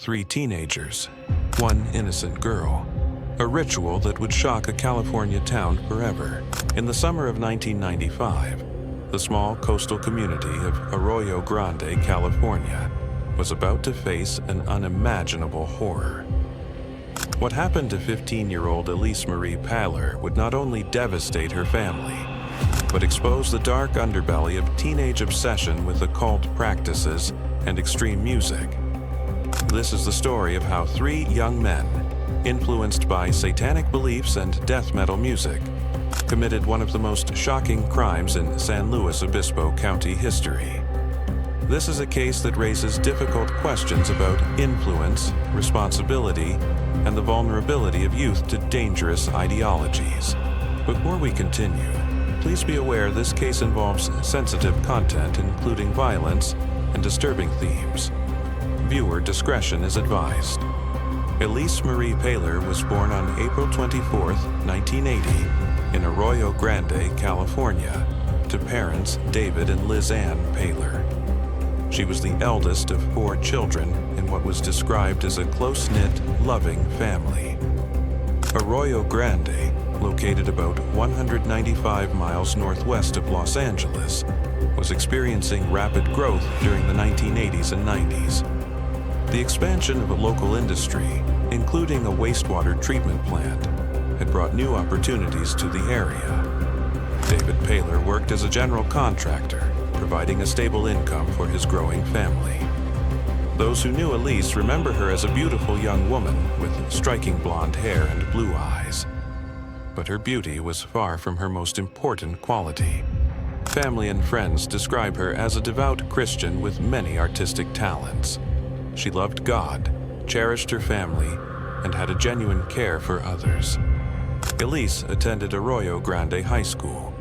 3 teenagers, 1 innocent girl. A ritual that would shock a California town forever. In the summer of 1995, the small coastal community of Arroyo Grande, California, was about to face an unimaginable horror. What happened to 15-year-old Elise Marie Paler would not only devastate her family, but expose the dark underbelly of teenage obsession with occult practices and extreme music. This is the story of how 3 young men, influenced by satanic beliefs and death metal music, committed one of the most shocking crimes in San Luis Obispo County history. This is a case that raises difficult questions about influence, responsibility, and the vulnerability of youth to dangerous ideologies. Before we continue, please be aware this case involves sensitive content, including violence and disturbing themes. Viewer discretion is advised. Elise Marie Paler was born on April 24, 1980, in Arroyo Grande, California, to parents David and Liz Ann Paler. She was the eldest of 4 children in what was described as a close-knit, loving family. Arroyo Grande, located about 195 miles northwest of Los Angeles, was experiencing rapid growth during the 1980s and 90s. The expansion of a local industry, including a wastewater treatment plant, had brought new opportunities to the area. David Paler worked as a general contractor, providing a stable income for his growing family. Those who knew Elise remember her as a beautiful young woman with striking blonde hair and blue eyes. But her beauty was far from her most important quality. Family and friends describe her as a devout Christian with many artistic talents. She loved God, cherished her family, and had a genuine care for others. Elise attended Arroyo Grande High School,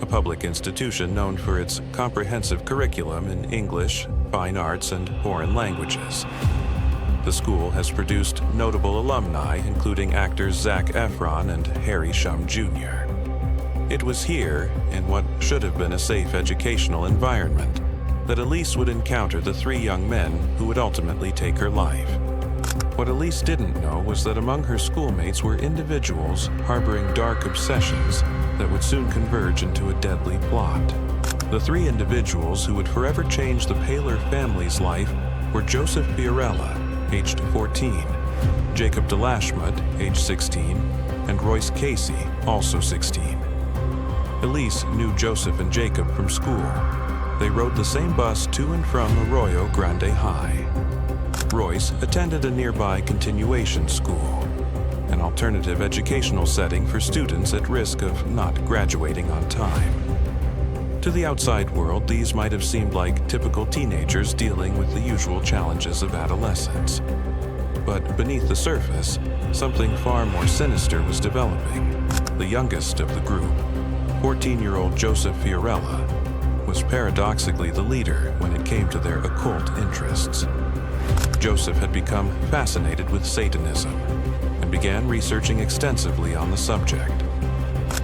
a public institution known for its comprehensive curriculum in English, fine arts, and foreign languages. The school has produced notable alumni, including actors Zac Efron and Harry Shum Jr. It was here, in what should have been a safe educational environment, that Elise would encounter the 3 young men who would ultimately take her life. What Elise didn't know was that among her schoolmates were individuals harboring dark obsessions that would soon converge into a deadly plot. The 3 individuals who would forever change the Paler family's life were Joseph Fiorella, aged 14, Jacob DeLashmutt, aged 16, and Royce Casey, also 16. Elise knew Joseph and Jacob from school. They rode the same bus to and from Arroyo Grande High. Royce attended a nearby continuation school, an alternative educational setting for students at risk of not graduating on time. To the outside world, these might have seemed like typical teenagers dealing with the usual challenges of adolescence. But beneath the surface, something far more sinister was developing. The youngest of the group, 14-year-old Joseph Fiorella, was paradoxically the leader when it came to their occult interests. Joseph had become fascinated with Satanism and began researching extensively on the subject.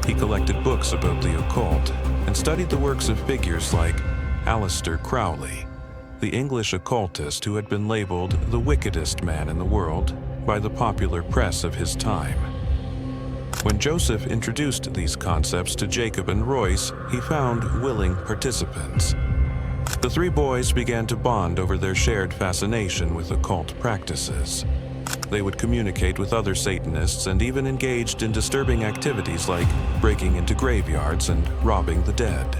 He collected books about the occult and studied the works of figures like Aleister Crowley, the English occultist who had been labeled the wickedest man in the world by the popular press of his time. When Joseph introduced these concepts to Jacob and Royce, he found willing participants. The 3 boys began to bond over their shared fascination with occult practices. They would communicate with other Satanists and even engaged in disturbing activities like breaking into graveyards and robbing the dead.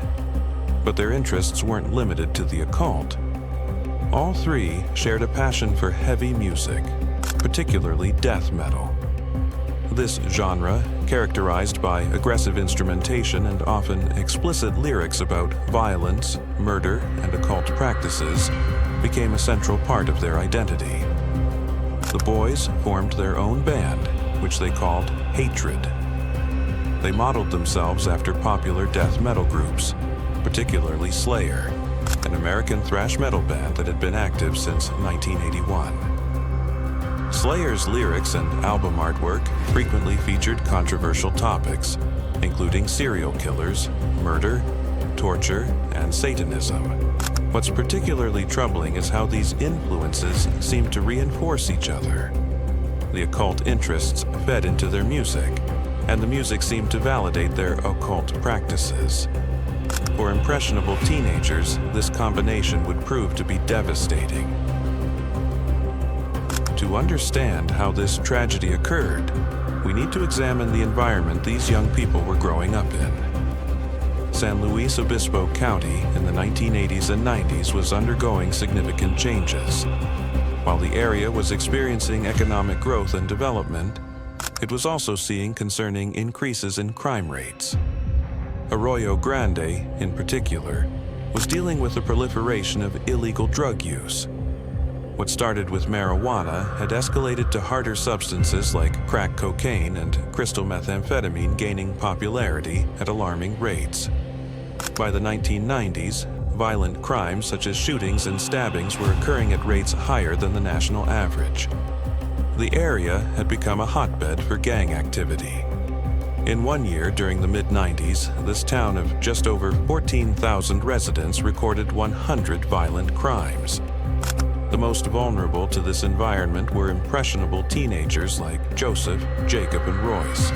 But their interests weren't limited to the occult. All 3 shared a passion for heavy music, particularly death metal. This genre, characterized by aggressive instrumentation and often explicit lyrics about violence, murder, and occult practices, became a central part of their identity. The boys formed their own band, which they called Hatred. They modeled themselves after popular death metal groups, particularly Slayer, an American thrash metal band that had been active since 1981. Slayer's lyrics and album artwork frequently featured controversial topics, including serial killers, murder, torture, and Satanism. What's particularly troubling is how these influences seem to reinforce each other. The occult interests fed into their music, and the music seemed to validate their occult practices. For impressionable teenagers, this combination would prove to be devastating. To understand how this tragedy occurred, we need to examine the environment these young people were growing up in. San Luis Obispo County in the 1980s and 90s was undergoing significant changes. While the area was experiencing economic growth and development, it was also seeing concerning increases in crime rates. Arroyo Grande, in particular, was dealing with the proliferation of illegal drug use. What started with marijuana had escalated to harder substances like crack cocaine and crystal methamphetamine gaining popularity at alarming rates. By the 1990s, violent crimes such as shootings and stabbings were occurring at rates higher than the national average. The area had become a hotbed for gang activity. In one year during the mid-90s, this town of just over 14,000 residents recorded 100 violent crimes. The most vulnerable to this environment were impressionable teenagers like Joseph, Jacob, and Royce.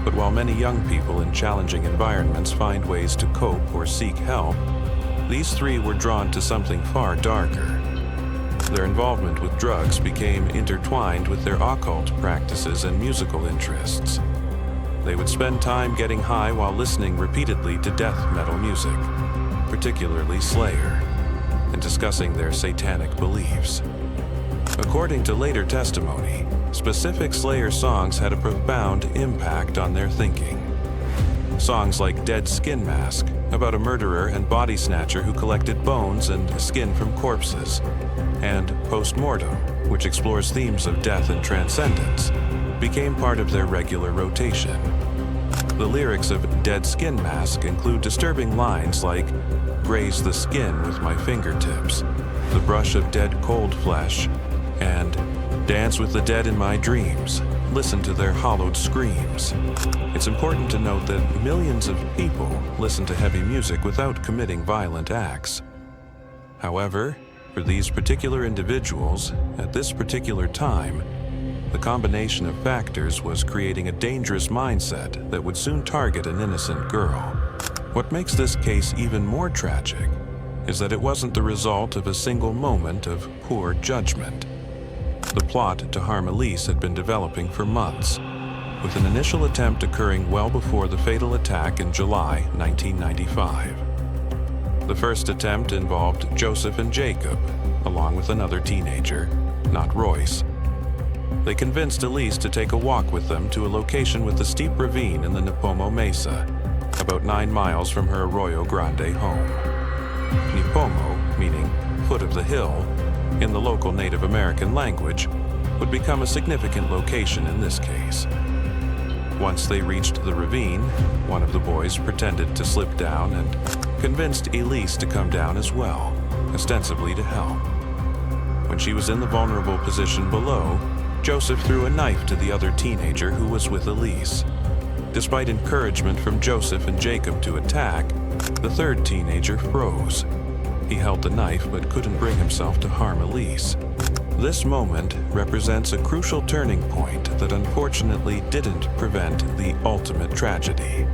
But while many young people in challenging environments find ways to cope or seek help, these three were drawn to something far darker. Their involvement with drugs became intertwined with their occult practices and musical interests. They would spend time getting high while listening repeatedly to death metal music, particularly Slayer, and discussing their satanic beliefs. According to later testimony, specific Slayer songs had a profound impact on their thinking. Songs like Dead Skin Mask, about a murderer and body snatcher who collected bones and skin from corpses, and Postmortem, which explores themes of death and transcendence, became part of their regular rotation. The lyrics of Dead Skin Mask include disturbing lines like, "Graze the skin with my fingertips," "The brush of dead cold flesh," and "Dance with the dead in my dreams. Listen to their hollowed screams." It's important to note that millions of people listen to heavy music without committing violent acts. However, for these particular individuals, at this particular time, the combination of factors was creating a dangerous mindset that would soon target an innocent girl. What makes this case even more tragic is that it wasn't the result of a single moment of poor judgment. The plot to harm Elise had been developing for months, with an initial attempt occurring well before the fatal attack in July 1995. The first attempt involved Joseph and Jacob, along with another teenager, not Royce. They convinced Elise to take a walk with them to a location with a steep ravine in the Nipomo Mesa, about 9 miles from her Arroyo Grande home. Nipomo, meaning foot of the hill, in the local Native American language, would become a significant location in this case. Once they reached the ravine, one of the boys pretended to slip down and convinced Elise to come down as well, ostensibly to help. When she was in the vulnerable position below, Joseph threw a knife to the other teenager who was with Elise. Despite encouragement from Joseph and Jacob to attack, the third teenager froze. He held the knife but couldn't bring himself to harm Elise. This moment represents a crucial turning point that unfortunately didn't prevent the ultimate tragedy.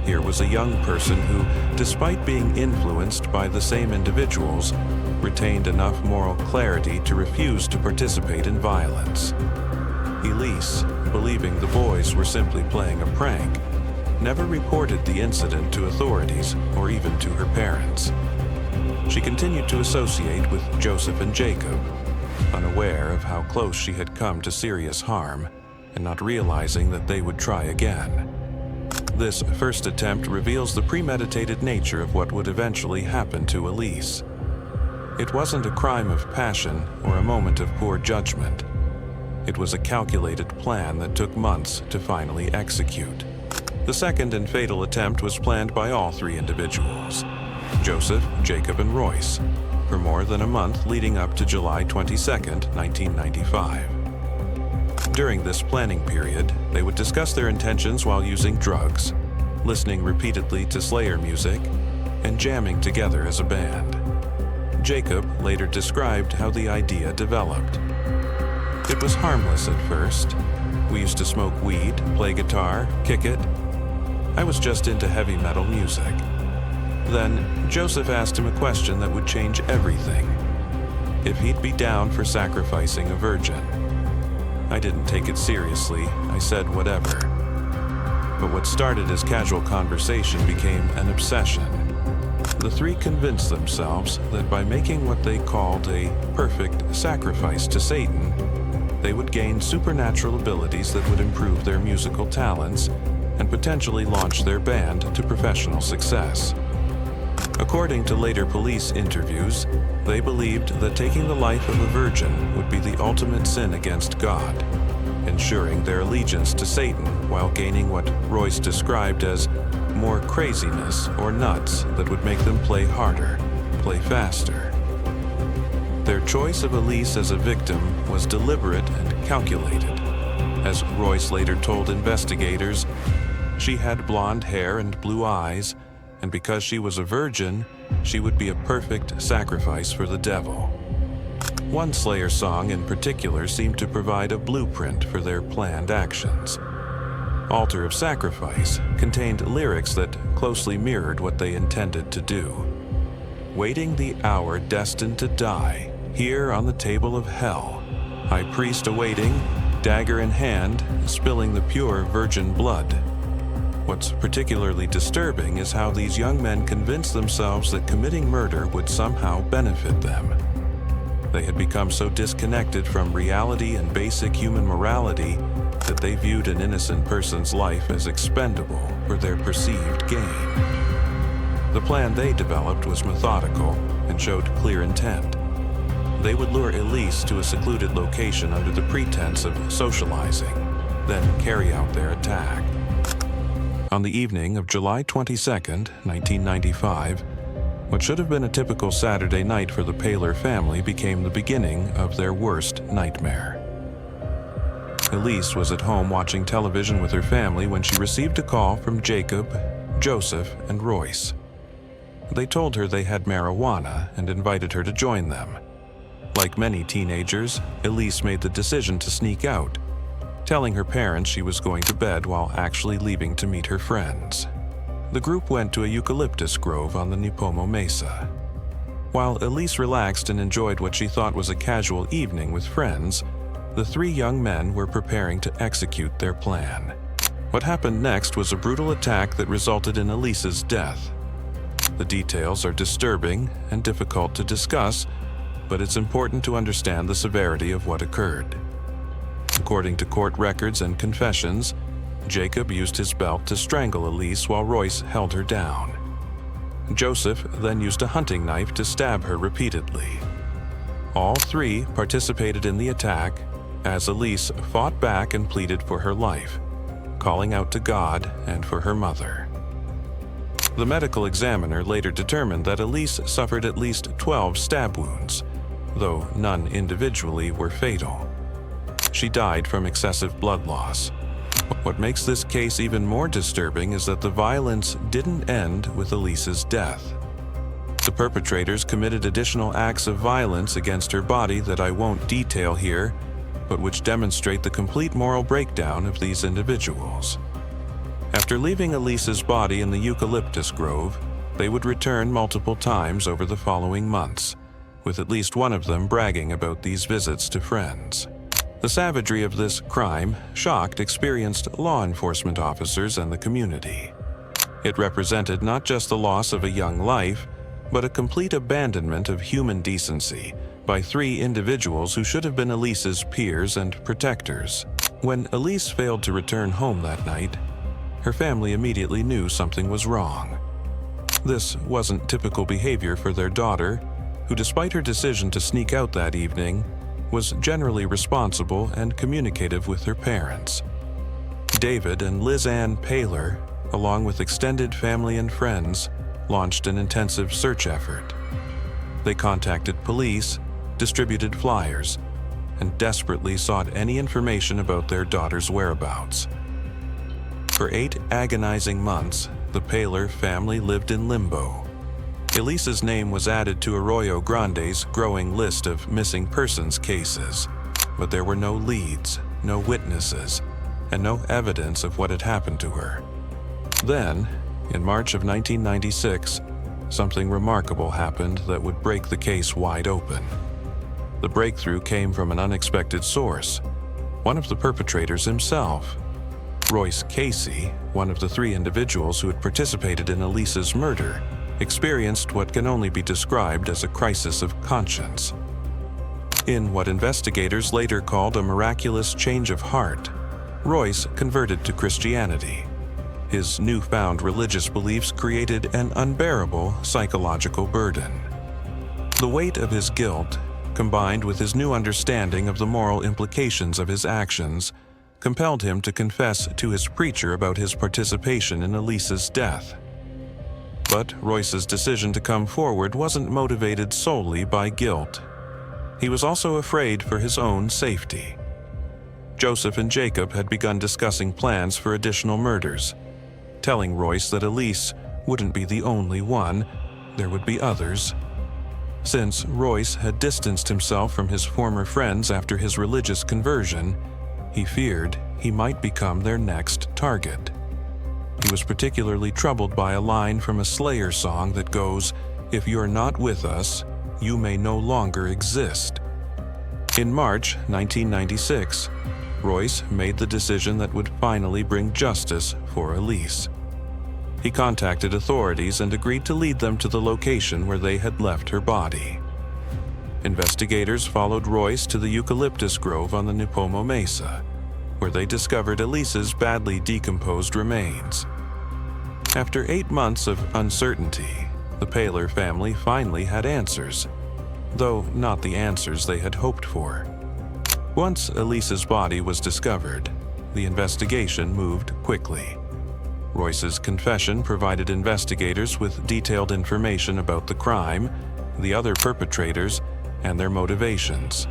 Here was a young person who, despite being influenced by the same individuals, retained enough moral clarity to refuse to participate in violence. Elise, believing the boys were simply playing a prank, never reported the incident to authorities or even to her parents. She continued to associate with Joseph and Jacob, unaware of how close she had come to serious harm and not realizing that they would try again. This first attempt reveals the premeditated nature of what would eventually happen to Elise. It wasn't a crime of passion or a moment of poor judgment. It was a calculated plan that took months to finally execute. The second and fatal attempt was planned by all three individuals, Joseph, Jacob, and Royce, for more than a month leading up to July 22, 1995. During this planning period, they would discuss their intentions while using drugs, listening repeatedly to Slayer music, and jamming together as a band. Jacob later described how the idea developed. It was harmless at first. We used to smoke weed, play guitar, kick it. I was just into heavy metal music. Then Joseph asked him a question that would change everything. If he'd be down for sacrificing a virgin. I didn't take it seriously. I said whatever. But what started as casual conversation became an obsession. The three convinced themselves that by making what they called a perfect sacrifice to Satan, they would gain supernatural abilities that would improve their musical talents and potentially launch their band to professional success. According to later police interviews, they believed that taking the life of a virgin would be the ultimate sin against God, ensuring their allegiance to Satan while gaining what Royce described as more craziness or nuts that would make them play harder, play faster. Their choice of Elise as a victim was deliberate and calculated. As Royce later told investigators, she had blonde hair and blue eyes, and because she was a virgin, she would be a perfect sacrifice for the devil. One Slayer song in particular seemed to provide a blueprint for their planned actions. Altar of Sacrifice contained lyrics that closely mirrored what they intended to do. Waiting the hour destined to die, here on the table of hell, high priest awaiting, dagger in hand, spilling the pure virgin blood. What's particularly disturbing is how these young men convinced themselves that committing murder would somehow benefit them. They had become so disconnected from reality and basic human morality that they viewed an innocent person's life as expendable for their perceived gain. The plan they developed was methodical and showed clear intent. They would lure Elise to a secluded location under the pretense of socializing, then carry out their attack. On the evening of July 22, 1995, what should have been a typical Saturday night for the Paler family became the beginning of their worst nightmare. Elise was at home watching television with her family when she received a call from Jacob, Joseph, and Royce. They told her they had marijuana and invited her to join them. Like many teenagers, Elise made the decision to sneak out, telling her parents she was going to bed while actually leaving to meet her friends. The group went to a eucalyptus grove on the Nipomo Mesa. While Elise relaxed and enjoyed what she thought was a casual evening with friends, the three young men were preparing to execute their plan. What happened next was a brutal attack that resulted in Elise's death. The details are disturbing and difficult to discuss, but it's important to understand the severity of what occurred. According to court records and confessions, Jacob used his belt to strangle Elise while Royce held her down. Joseph then used a hunting knife to stab her repeatedly. All three participated in the attack as Elise fought back and pleaded for her life, calling out to God and for her mother. The medical examiner later determined that Elise suffered at least 12 stab wounds, though none individually were fatal. She died from excessive blood loss. What makes this case even more disturbing is that the violence didn't end with Elise's death. The perpetrators committed additional acts of violence against her body that I won't detail here, but which demonstrate the complete moral breakdown of these individuals. After leaving Elise's body in the eucalyptus grove, they would return multiple times over the following months, with at least one of them bragging about these visits to friends. The savagery of this crime shocked experienced law enforcement officers and the community. It represented not just the loss of a young life, but a complete abandonment of human decency by three individuals who should have been Elise's peers and protectors. When Elise failed to return home that night, her family immediately knew something was wrong. This wasn't typical behavior for their daughter, who, despite her decision to sneak out that evening, was generally responsible and communicative with her parents. David and Liz Ann Paler, along with extended family and friends, launched an intensive search effort. They contacted police, distributed flyers, and desperately sought any information about their daughter's whereabouts. For 8 agonizing months, the Paler family lived in limbo. Elise's name was added to Arroyo Grande's growing list of missing persons cases, but there were no leads, no witnesses, and no evidence of what had happened to her. Then, in March of 1996, something remarkable happened that would break the case wide open. The breakthrough came from an unexpected source, one of the perpetrators himself. Royce Casey, one of the 3 individuals who had participated in Elise's murder, experienced what can only be described as a crisis of conscience. In what investigators later called a miraculous change of heart, Royce converted to Christianity. His newfound religious beliefs created an unbearable psychological burden. The weight of his guilt, combined with his new understanding of the moral implications of his actions, compelled him to confess to his preacher about his participation in Elise's death. But Royce's decision to come forward wasn't motivated solely by guilt. He was also afraid for his own safety. Joseph and Jacob had begun discussing plans for additional murders, telling Royce that Elise wouldn't be the only one, there would be others. Since Royce had distanced himself from his former friends after his religious conversion, he feared he might become their next target. He was particularly troubled by a line from a Slayer song that goes, "If you're not with us, you may no longer exist." In March 1996, Royce made the decision that would finally bring justice for Elise. He contacted authorities and agreed to lead them to the location where they had left her body. Investigators followed Royce to the eucalyptus grove on the Nipomo Mesa, where they discovered Elise's badly decomposed remains. After 8 months of uncertainty, the Paler family finally had answers, though not the answers they had hoped for. Once Elise's body was discovered, the investigation moved quickly. Royce's confession provided investigators with detailed information about the crime, the other perpetrators, and their motivations.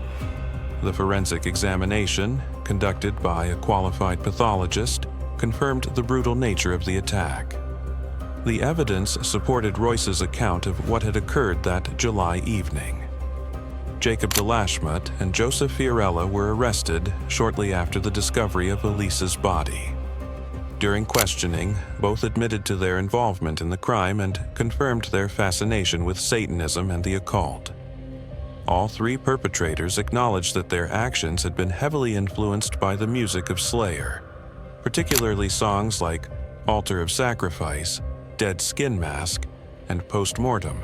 The forensic examination, conducted by a qualified pathologist, confirmed the brutal nature of the attack. The evidence supported Royce's account of what had occurred that July evening. Jacob DeLashmutt and Joseph Fiorella were arrested shortly after the discovery of Elise's body. During questioning, both admitted to their involvement in the crime and confirmed their fascination with Satanism and the occult. All 3 perpetrators acknowledged that their actions had been heavily influenced by the music of Slayer, particularly songs like Altar of Sacrifice, Dead Skin Mask, and Postmortem.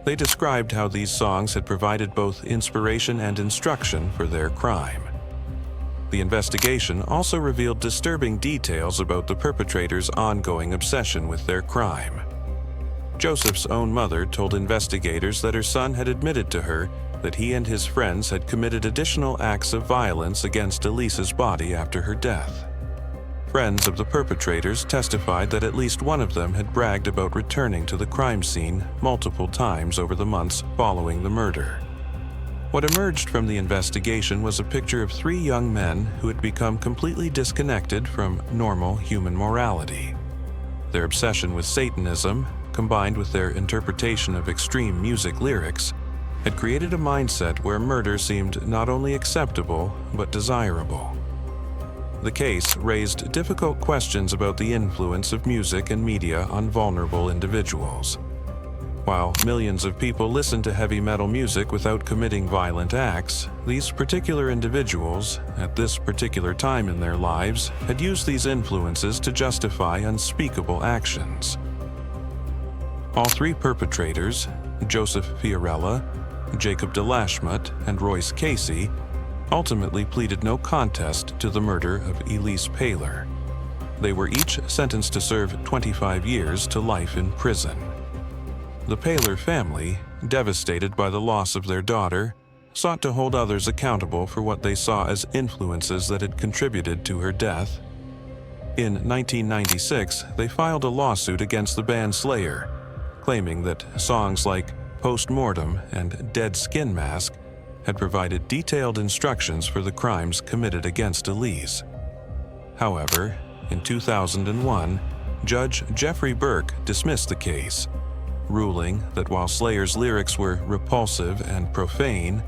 They described how these songs had provided both inspiration and instruction for their crime. The investigation also revealed disturbing details about the perpetrators' ongoing obsession with their crime. Joseph's own mother told investigators that her son had admitted to her that he and his friends had committed additional acts of violence against Elise's body after her death. Friends of the perpetrators testified that at least one of them had bragged about returning to the crime scene multiple times over the months following the murder. What emerged from the investigation was a picture of 3 young men who had become completely disconnected from normal human morality. Their obsession with Satanism, combined with their interpretation of extreme music lyrics, had created a mindset where murder seemed not only acceptable but desirable. The case raised difficult questions about the influence of music and media on vulnerable individuals. While millions of people listen to heavy metal music without committing violent acts, these particular individuals, at this particular time in their lives, had used these influences to justify unspeakable actions. All 3 perpetrators, Joseph Fiorella, Jacob DeLashmutt, and Royce Casey, ultimately pleaded no contest to the murder of Elise Paler. They were each sentenced to serve 25 years to life in prison. The Paler family, devastated by the loss of their daughter, sought to hold others accountable for what they saw as influences that had contributed to her death. In 1996, they filed a lawsuit against the band Slayer, claiming that songs like Postmortem and Dead Skin Mask had provided detailed instructions for the crimes committed against Elise. However, in 2001, Judge Jeffrey Burke dismissed the case, ruling that while Slayer's lyrics were repulsive and profane,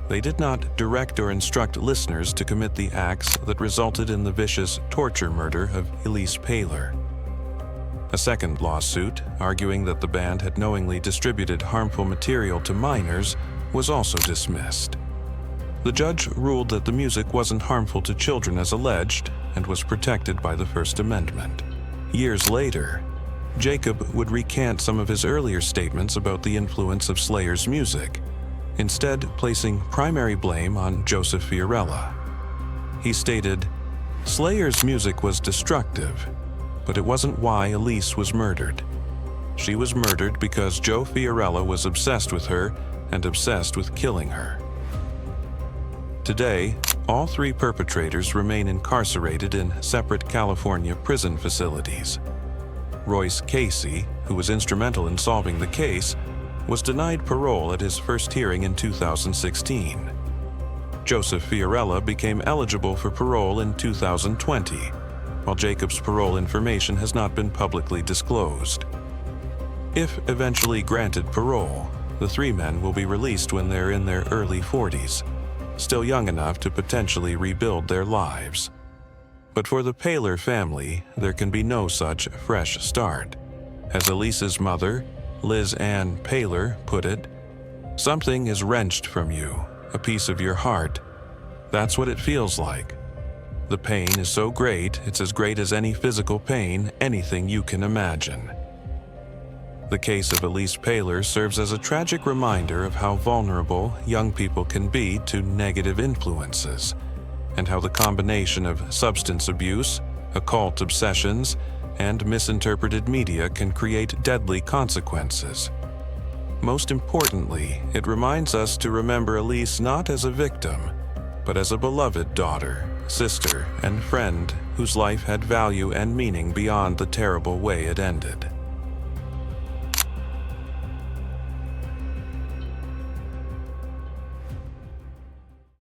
they did not direct or instruct listeners to commit the acts that resulted in the vicious torture murder of Elise Paler. A second lawsuit, arguing that the band had knowingly distributed harmful material to minors, was also dismissed. The judge ruled that the music wasn't harmful to children as alleged and was protected by the First Amendment. Years later, Jacob would recant some of his earlier statements about the influence of Slayer's music, instead placing primary blame on Joseph Fiorella. He stated, "Slayer's music was destructive, but it wasn't why Elise was murdered. She was murdered because Joe Fiorella was obsessed with her and obsessed with killing her." Today, all three perpetrators remain incarcerated in separate California prison facilities. Royce Casey, who was instrumental in solving the case, was denied parole at his first hearing in 2016. Joseph Fiorella became eligible for parole in 2020, while Jacob's parole information has not been publicly disclosed. If eventually granted parole, the three men will be released when they're in their early 40s, still young enough to potentially rebuild their lives. But for the Paler family, there can be no such fresh start. As Elise's mother, Liz Ann Paler, put it, "Something is wrenched from you, a piece of your heart. That's what it feels like. The pain is so great, it's as great as any physical pain, anything you can imagine." The case of Elise Paler serves as a tragic reminder of how vulnerable young people can be to negative influences, and how the combination of substance abuse, occult obsessions, and misinterpreted media can create deadly consequences. Most importantly, it reminds us to remember Elise not as a victim, but as a beloved daughter, sister, and friend whose life had value and meaning beyond the terrible way it ended.